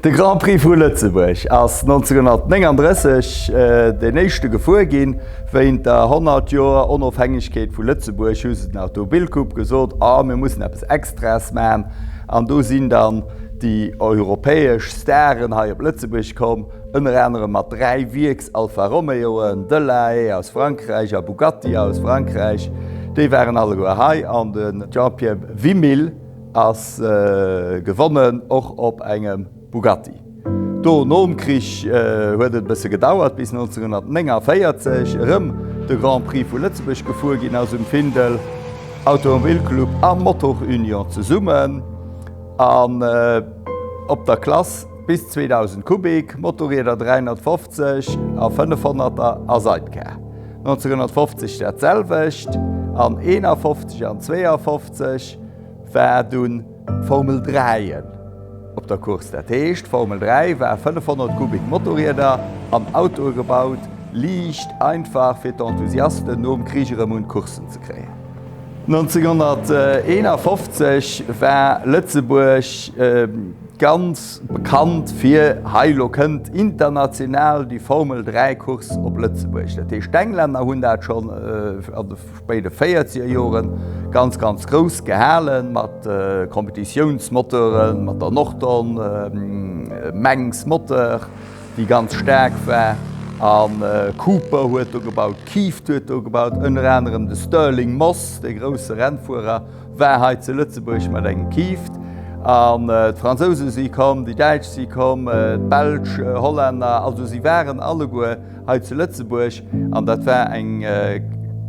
Der Grand Prix von Lützeburg ass 1939 den nächste Gefuhr gin, wéint der 100 Joer Onofhängigkeet vu Lützeburg den Automobilclub gesot, wir mussssen etwas Extras machen. An do sind dann die europäesch Starren ha op Lützeburg kom, ënner anderem mat 3 Wieks Alfa Romeo, Delay aus Frankreich, a Bugatti aus Frankreich. Die waren alle go hai an den Jean-Pierre Wimil as gewonnen och op engem Bugatti. Do Nomkrich huet et bësse gedauert bis 1949 rëm de Grand Prix vu Lützeburg gefuer ginn aus dem Findel Automobilclub am Motorunion ze summen an op der Klasse bis 2000 Kubik, Motorräder 350 a 500er a Seitker. 1950 der Zellwächt, an 51 an 52 werdun Formel 3 op der Kurs der Techt. Formel 3 war 500 Kubik Motorräder am Auto gebaut, liicht einfach fir d'Enthusiasten um Kriegerem und Kursen zu kreen. 1951 war Lützeburg ganz bekannt fir Heilo kënnt international die Formel 3 Kurs op Lützeburg. Die Engländer hunn dat schon bei de 40er Joren ganz groß gehalen mat Kompetitionsmotoren, mat der Norton, Mengsmotor, die ganz stark war. An Cooper huet gebaut, Kieft huet gebaut, ënner anderem de Sterling Moss, de grosse Rennfuer, wärheit ze Lützeburg mat eng Kieft. An Franzosen sie kom, die Deitsch sie kom, Belsch, Holländer, also sie wären alle goe heit ze Lützeburg, an dat wär eng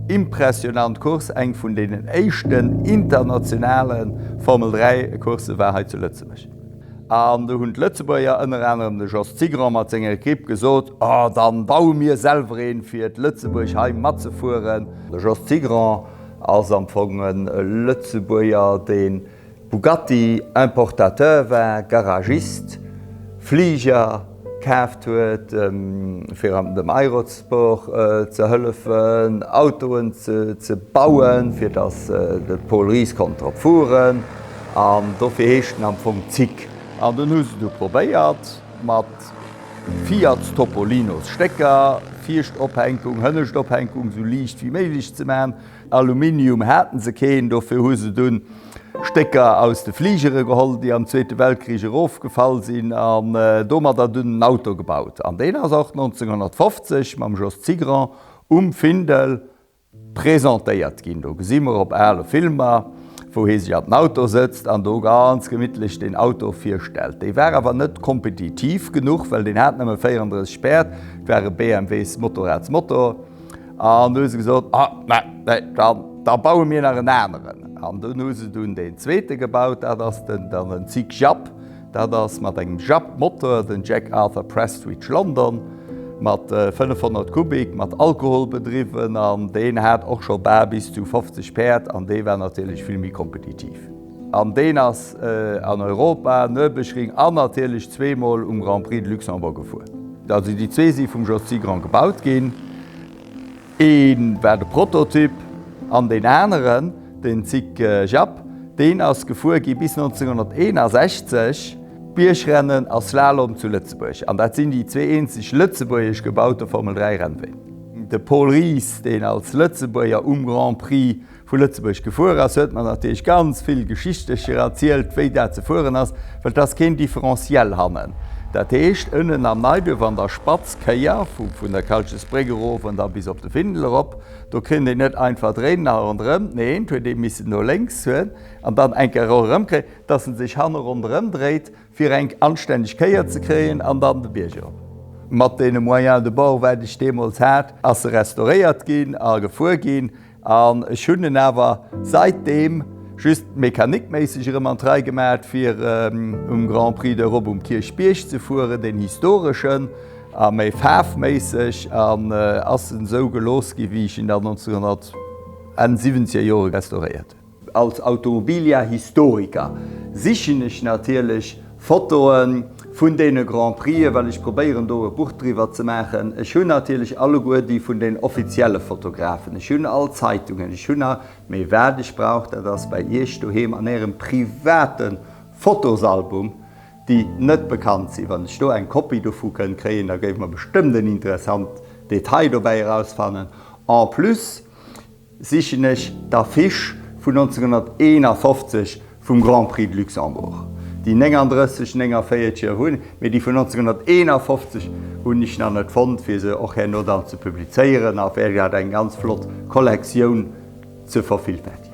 impressionant Kurs, eng vun denen éischten internationalen Formel 3 Kurse wärheit ze Lützeburg. An de hunn Lützeburger ënner anderem de Jos Tigran mat enger Kipp gesot, dann bau mir selvereen fir d Lützeburg heim mat ze fuhren. De Jos Tigran ass amfogen Lützeburger den Bugatti Importateur war, Garagist, Flieger käft huet fir an dem Aerosport ze hëllefen, Autoen ze bauen, fir dats de Police kontra fuhren, an dofir heechten am vum Zick. An den huse du probéiert mat Fiat Topolinos Stecker, Viercht Ophänkung, Hënnecht Ophänkung so liicht wie méiglich ze maen. Aluminium häten se keen, dofir huse dun Stecker aus de Fliegere geholt, die am Zweite Weltkrieg aufgefallen sind, an dommer der dünnen Auto gebaut. An den as 1950 mam Jos Tigran Findel präsentéiert ginn. Do gesimmer op Äle Filmer, wo sich an Auto setzt, an do ganz gemidtlich den Auto firstellt. Dei wär awer net kompetitiv genug, weil den hat nëmme 34 sperrt, wäre BMWs Motorradsmotor. An do se gesot, da bauen mir nach en Äneren. An den huse dun den Zweete gebaut, ass dann en Zig Jap, dat ass mat engem Jap-Motor den Jack Arthur Prestwich London, mat 500 Kubik, mat Alkohol bedriven, an den hat och schon bis zu 50 Pferd, an dee wär natürlich filmmi kompetitiv. An den ass an Europa nëbeschring an natürlich 2-mal Grand Prix de Luxemburg gefuer. Dat die zwee si vum Jos Tigran gebaut gin, een wär de Prototyp, an den Äneren, den Zig Jap, den ass Gefuer gi bis 1961 Bierschrennen als Slalom zu Lützeburg. An dat sinn die zwee einzig Lützeburgich gebaute Formel 3 Rennwee. De Paul Ries, den als Lützeburger Grand Prix vu Lützeburg gefuer ass, huet man natürlich ganz viel Geschichtlecher erzielt, wéi dat ze fuhren ass, weil das ken differenziell hannen. Dat heecht ënnen am Neide van der Spatzkeier vun der Kalches Bregerof an da bis op de Findel op. Do kën de net einfach drehen nach an rëm, neen, hue de missen no längs hunn, an dann enker rëm kréit, dat sich hanner rëm dreht, fir eng anständig Keier ze kreien an dann de Bierger. Mat de Moyen de Bau wäit ich demals hat, ass se restauréiert ginn, a gefuer ginn, an Schënnen awer seitdem, just mechanikmäßig an 3 gemerkt fir Grand Prix d'Europe Kirchbierch zu fuhren, den historischen, méi pfäfmäßig an assen so gelosgi, wie ich in der 1970er Jahre restauriert. Als Automobilier-Historiker sichen ich natürlich Fotoen vun dee Grand Prix, weil ich probieren do e Buch drüber zu machen. Ich hun natürlich alle gut die vun den offizielle Fotografen. Ich hun all Zeitungen. Ich hun méi werdig braucht, das bei ihr daheim an ihrem privaten Fotosalbum die nicht bekannt sind. Wenn ich da eine Kopie davon kriegen, dann gebe ich mir bestimmt ein interessantes Detail dabei herausfinden. En plus, sicher ich der Fisch von 1951 vom Grand Prix de Luxembourg. Die 39, 40 Jahre, die von 1951 habe ich noch nicht gefunden, für sie auch hier noch dann zu publizieren. Aber er hat eine ganz flotte Kollektion zu vervielfältigen.